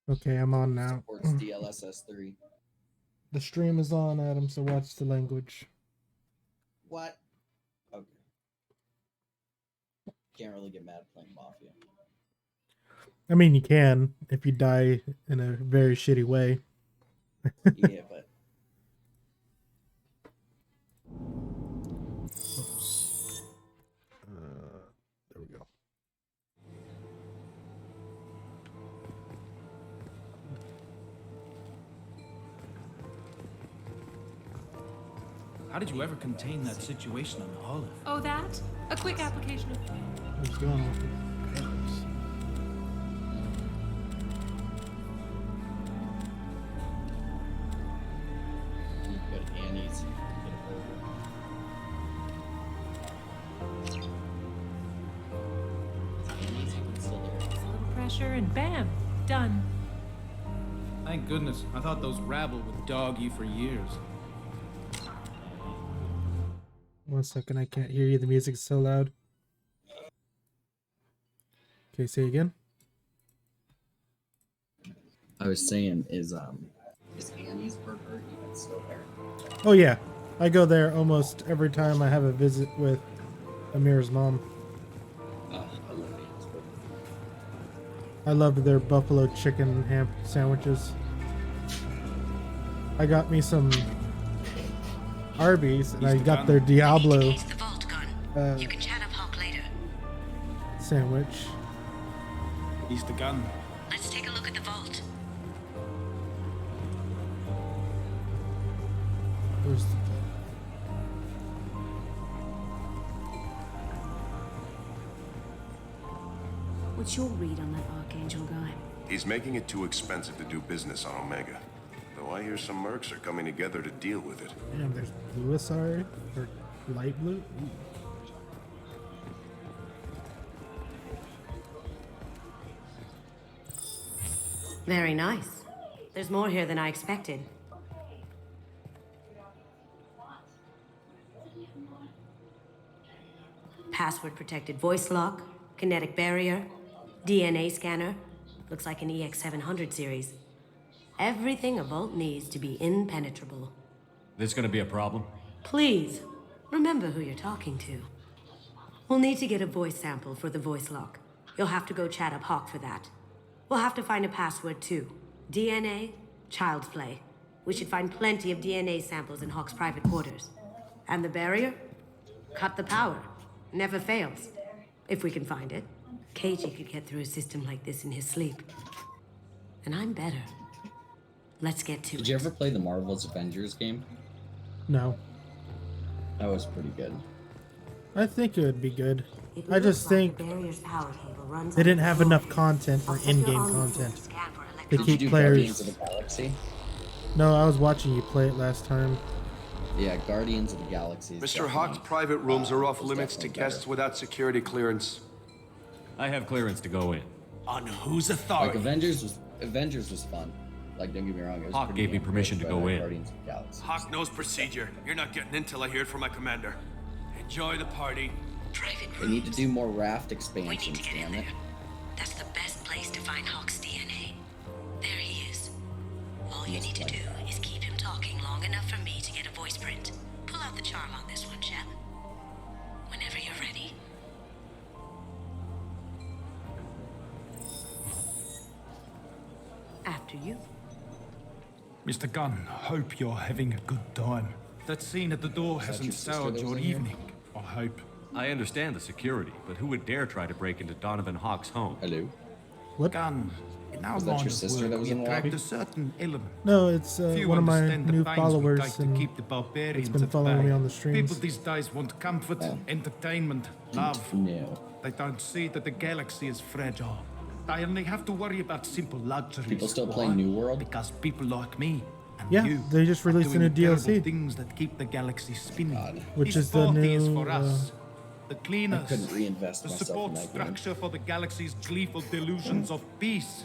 Okay, I'm on now. Supports DLSS 3. The stream is on, Adam, so watch the language. What? Okay. Can't really get mad playing Mafia. I mean, you can if you die in a very shitty way. Yeah, but Oops. There we go. How did you ever contain that situation on the Olive? Oh, that? A quick application of... What's going on with the colors? you go to Annie's and get a burger. Annie's even still there. Just a little pressure and bam, done. Thank goodness. I thought those rabble would dog you for years. 1 second, I can't hear you. The music's so loud. Okay, say again. I was saying, is Annie's burger even still there? Oh yeah, I go there almost every time I have a visit with Amir's mom. I love Annie's burger. I love their buffalo chicken ham sandwiches. I got me some Arby's, and I got their Diablo The vault gun. You can chat up Hawk later. sandwich. He's the gun. Let's take a look at the vault. Where's the... What's your read on that Archangel guy? He's making it too expensive to do business on Omega. Though I hear some mercs are coming together to deal with it. Damn, there's blue Asari or light blue. Ooh. Very nice. There's more here than I expected. Password protected voice lock, kinetic barrier, DNA scanner. Looks like an EX700 series. Everything a vault needs to be impenetrable. This gonna be a problem? Please, remember who you're talking to. We'll need to get a voice sample for the voice lock. You'll have to go chat up Hawk for that. We'll have to find a password too. DNA, child's play. We should find plenty of DNA samples in Hawk's private quarters. And the barrier? Cut the power. Never fails. If we can find it. KG could get through a system like this in his sleep. And I'm better. Let's get to it. Did you ever play the Marvel's Avengers game? No, That was pretty good. I think it would be good. It I just looks like think the barrier's power cable runs they didn't under have the enough floor. content or I'll set your in-game arm content. scan for To Did you keep do players. Guardians of the Galaxy? No, I was watching you play it last time. Yeah, Guardians of the Galaxy. Mr. Hawk's private rooms are off limits to guests better. without security clearance. I have clearance to go in. On whose Like authority? Avengers was fun. Like, don't get me wrong. It was Hawk pretty gave me damn permission good, to but go in. Guardians of the Galaxy. Hawk knows procedure. You're not getting in till I hear it from my commander. Enjoy the party. Private They need to rooms. do more raft We need expansions, to get in damn there. it. That's the best place to find Hawk's DNA. There he is. All you need to do is keep him talking long enough for me to get a voice print. Pull out the charm on this one, Shep. Whenever you're ready. After you. Mr. Gunn, hope you're having a good time. That scene at the door your hasn't sister soured that was your in here? evening, I hope. I understand the security, but who would dare try to break into Donovan Hawk's home? Hello? What? Gunn, in our Was that line your of sister work, that was we in the attract lobby? a certain element. No, it's Few one of my understand the new pains we followers, take to and keep the barbarians it's been at following bay. me on the streams. People these days want comfort, Oh. entertainment, love. No. They don't see that the galaxy is fragile. They only have to worry about simple luxuries. People still play Why? New World? Because people like me and Yeah, you they just are released a doing new the terrible DLC. things that keep the galaxy spinning. God. Which This is the 40 is new, for us. The cleaners. I couldn't reinvest the myself in support that game. structure for the galaxy's gleeful delusions of peace.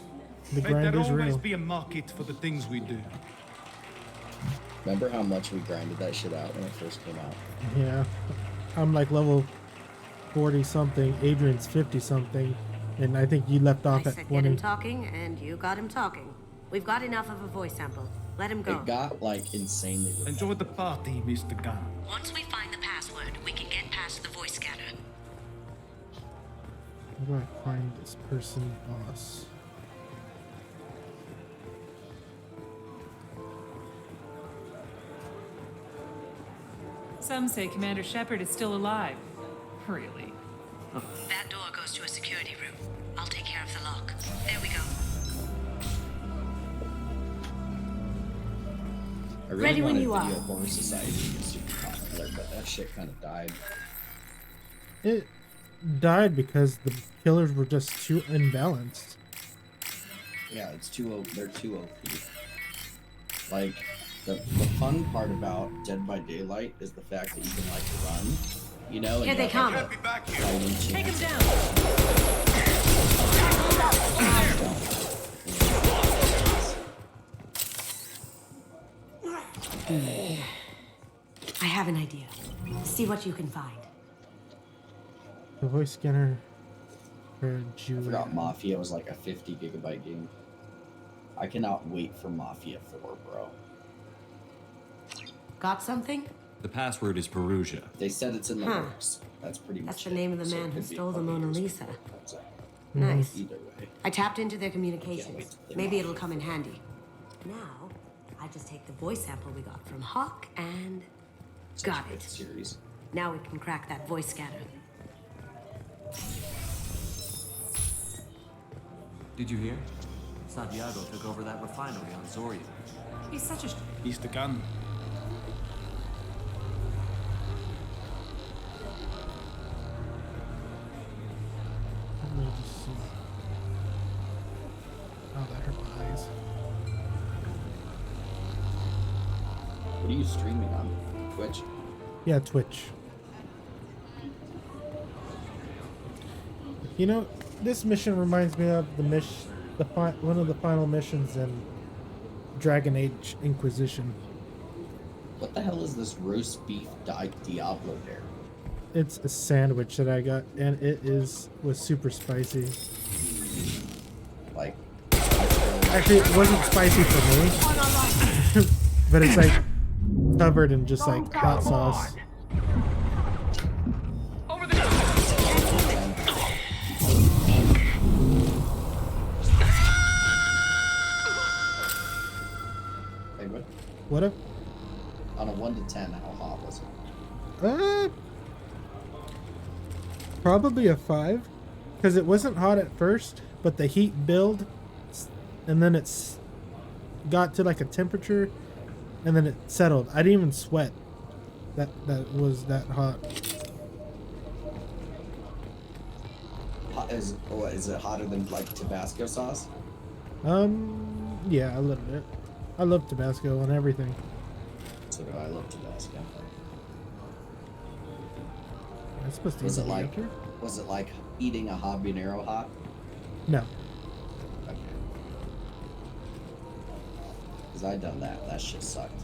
The May grind there is always real. be a market for the things we do. Remember how much we grinded that shit out when it first came out? Yeah, I'm like level 40 something. Adrian's 50 something, And I think you left off I at said get him 20. talking, and you got him talking. We've got enough of a voice sample. Let him go. It got like insanely. Enjoy the party, Mr. Gunn. Once we find the password, we can get past the voice scanner. How do I find this person boss? Some say Commander Shepard is still alive. Really? That door goes to a security room. I'll take care of the lock. There we go. I really Ready when wanted you are. Video Horror Society to be super popular, but that shit kind of died. It died because the killers were just too imbalanced. Yeah, it's too they're too OP. Like the fun part about Dead by Daylight is the fact that you can like run, you know. Here and they you come. have, Be back here. fighting Take him chance. I have an idea. See what you can find. The voice scanner for I Julia. forgot Mafia was like a 50 gigabyte game. I cannot wait for Mafia 4, bro. Got something? The password is Perugia. They said it's in the Huh. works. That's pretty much That's the it. name of the So it man who could be stole the fucking Mona years Lisa. before it comes out. Nice. Either way. I tapped into their Can't communications. wait to play Maybe Mafia. it'll come in handy. Now, I just take the voice sample we got from Hawk and got Such a good it. series. Now we can crack that voice scanner. Did you hear? Santiago took over that refinery on Zoria. He's such a... Mr. Gunn. Let me just see. Oh, that hurt my eyes. What are you streaming on? Twitch? Yeah, Twitch. You know, this mission reminds me of one of the final missions in Dragon Age Inquisition. What the hell is this roast beef Diablo dare? It's a sandwich that I got, and was super spicy. Like, Actually, it wasn't spicy for me, but it's like covered in just like hot sauce. Penguin? What up? On a 1 to 10, how hot was it? Probably a 5, because it wasn't hot at first, but the heat built, and then it's got to like a temperature, and then it settled. I didn't even sweat. That was that hot. Hot, is it hotter than like Tabasco sauce? Yeah, a little bit. I love Tabasco on everything. So do I love Tabasco. It's supposed to Was be it like here? was it like eating a habanero hot? No. Okay. Cause I done that. That shit sucked.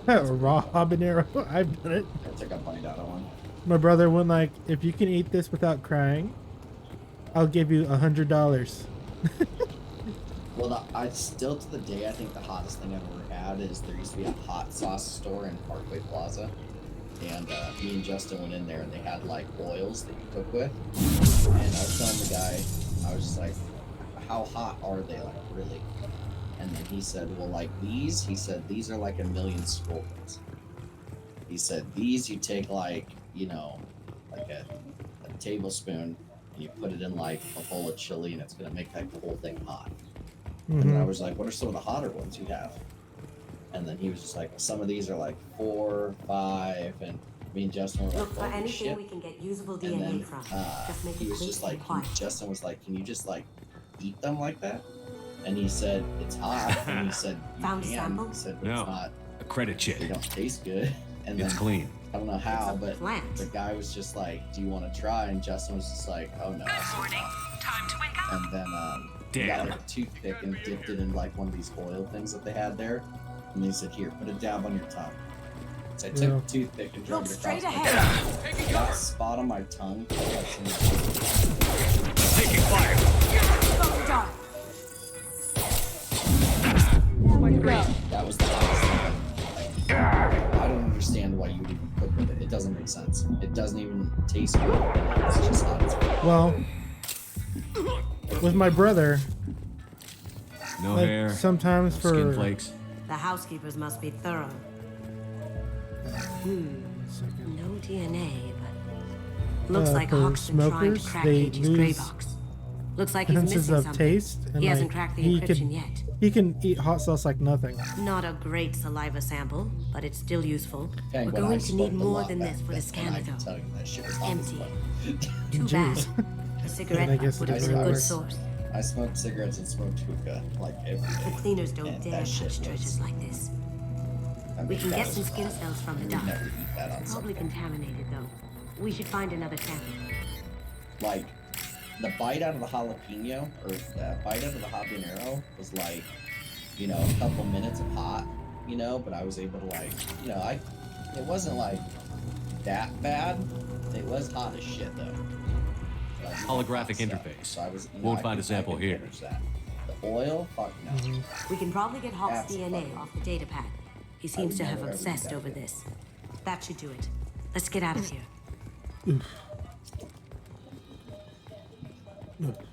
Raw habanero. I've done it. I took a bite out of one. My brother went like, if you can eat this without crying, I'll give you $100. Well, I still to the day, I think the hottest thing I've ever had is there used to be a hot sauce store in Parkway Plaza. And me and Justin went in there and they had like oils that you cook with. And I was telling the guy, I was just like, how hot are they, like, really? And then he said, well, like these, he said, these are like 1,000,000 Scovilles. He said, these you take like, you know, like a tablespoon and you put it in like a bowl of chili and it's going to make like the whole thing hot. And then I was like, what are some of the hotter ones you have? And then he was just like, some of these are like 4, 5, and me and Justin were like, Look for holy anything shit. we can get usable And DNA then from. Just make he it was quick just and like, quiet. Justin was like, can you just like eat them like that? And he said, it's hot. And he said, you Found a can. sample? He said, but No. it's not, A credit they check. don't taste good. And then It's clean. I don't know how, a but plant. the guy was just like, do you want to try? And Justin was just like, oh no. Good morning. Time to wake up. And then he got like a toothpick and dipped it in like one of these oil things that they had there. And they said, here, put a dab on your tongue. So I took Yeah. the toothpick and drove Look it straight across my ahead. tongue. That spot on my tongue. Felt like something- taking fire. That was the hottest thing. I don't understand why you would even cook with it. It doesn't make sense. It doesn't even taste good. It's just hot as fuck. Well, with my brother, No like, hair. sometimes no for skin flakes. The housekeepers must be thorough. No DNA, but looks like for Hawk's been trying to smokers, crack they Cage's gray lose box. Looks like he's senses missing of something. taste, and He hasn't like, cracked the he encryption can yet. he can eat hot sauce like nothing. Not a great saliva sample, but it's still useful. Dang, We're but I going to need smoked a more lot than back this for the then, scanner, and I can though. tell you that shit was hot as Empty. fuck. Too Jeez. bad. A cigarette I butt guess would it have is been a what it good is. source. I smoked cigarettes and smoked hookah like every The day. cleaners don't And dare that shit touch was- treasures like this. I We mean, can that get was some skin fine. cells from the I would duck. never eat that on Probably something. contaminated, though. We should find another sample. Like, the bite out of the jalapeno, or the bite out of the habanero was like, you know, a couple minutes of hot, you know, but I was able to like, you know, it wasn't like that bad. It was hot as shit though. But I was eating Holographic hot stuff, interface. so I was, you know, Won't I find could- a sample I could here. manage that. The oil, fuck no. We can probably get Hawk's Absolutely. DNA off the data pad. He I seems would to have never ever do obsessed that over again. this. That should do it. Let's get out of here.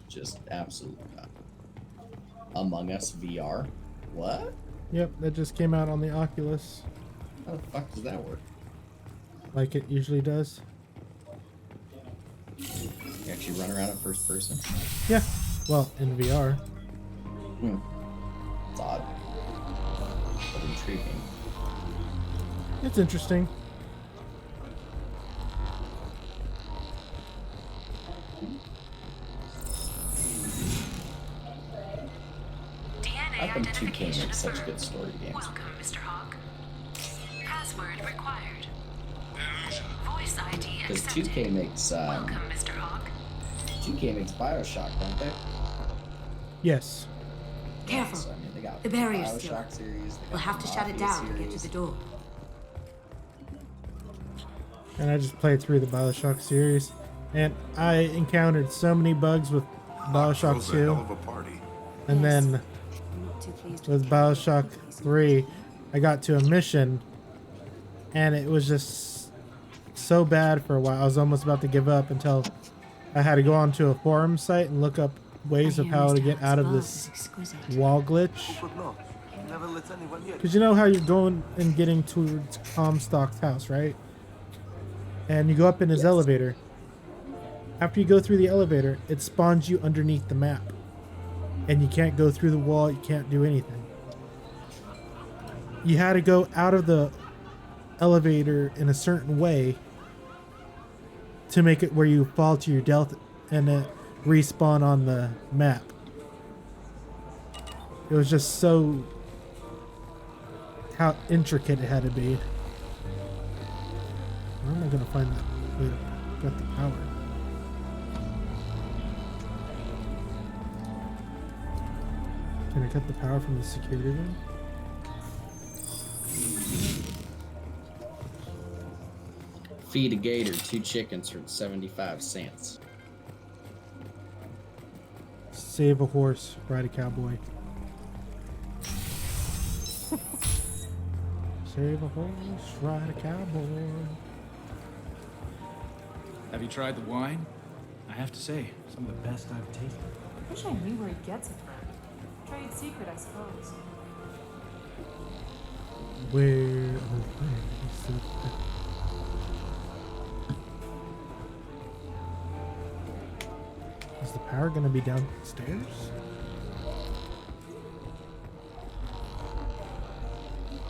Just absolutely not. Among Us VR? What? Yep, that just came out on the Oculus, How the fuck does that work? like it usually does. You actually run around in first person? Yeah, well, in VR. It's odd. But intriguing. It's interesting. DNA How come 2K identification makes such affirmed. good story games? Welcome, Mr. Hawk. Password required. Voice ID Because accepted. 2K makes Welcome, Mr. Hawk. 2K makes Bioshock, don't they? Yes. Careful. So, I mean, they got The barrier's Bioshock still. series. They got We'll have the to shut it Mafia down to get to series. the door. And I just played through the Bioshock series, and I encountered so many bugs with Bioshock Throws a hell 2, of a party. and then I'm not too pleased with Bioshock 3, I got to a mission, and it was just so bad for a while. I was almost about to give up until I had to go onto a forum site and look up ways of how to get out of this wall glitch. Because you know how you're going and getting towards Comstock's house, right? And you go up in his elevator. After you go through the elevator, it spawns you underneath the map. And you can't go through the wall, you can't do anything. You had to go out of the elevator in a certain way to make it where you fall to your death and respawn on the map. It was just so how intricate it had to be. Where am I gonna find that way to get the power? Can I cut the power from the security room? Feed a gator 2 chickens for 75 cents. Save a horse, ride a cowboy. Save a horse, ride a cowboy. Have you tried the wine? I have to say, some of the best I've tasted. I wish I knew where he gets it from. Trade secret, I suppose. Where? Oh, where is it? Is the power gonna be downstairs?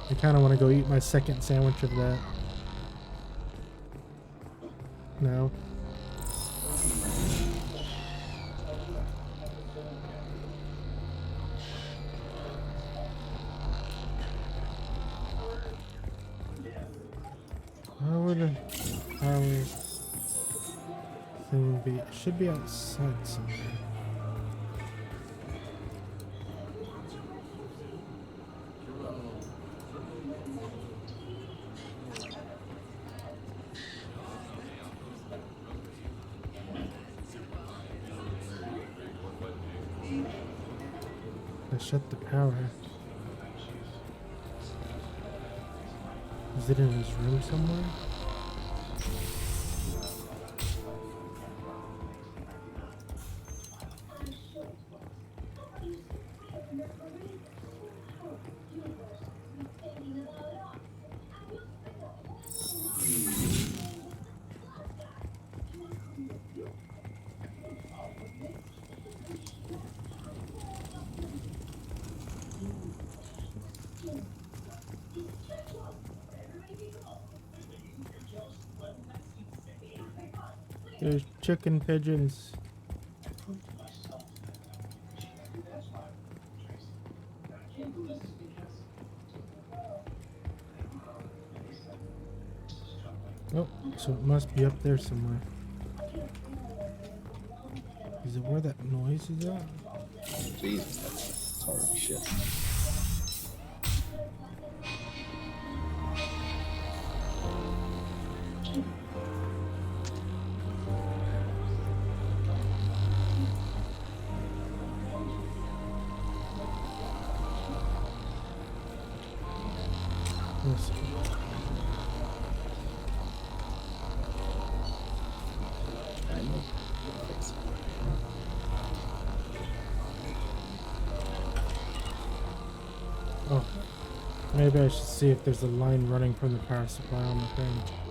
I kind of want to go eat my second sandwich of that. No. Where would the power thing be? It should be outside somewhere. shut the power. Is it in his room somewhere? There's chicken pigeons. Oh, so it must be up there somewhere. Is it where that noise is at? Jesus, that's hard as shit. Let's see. Oh, maybe I should see if there's a line running from the power supply on the thing.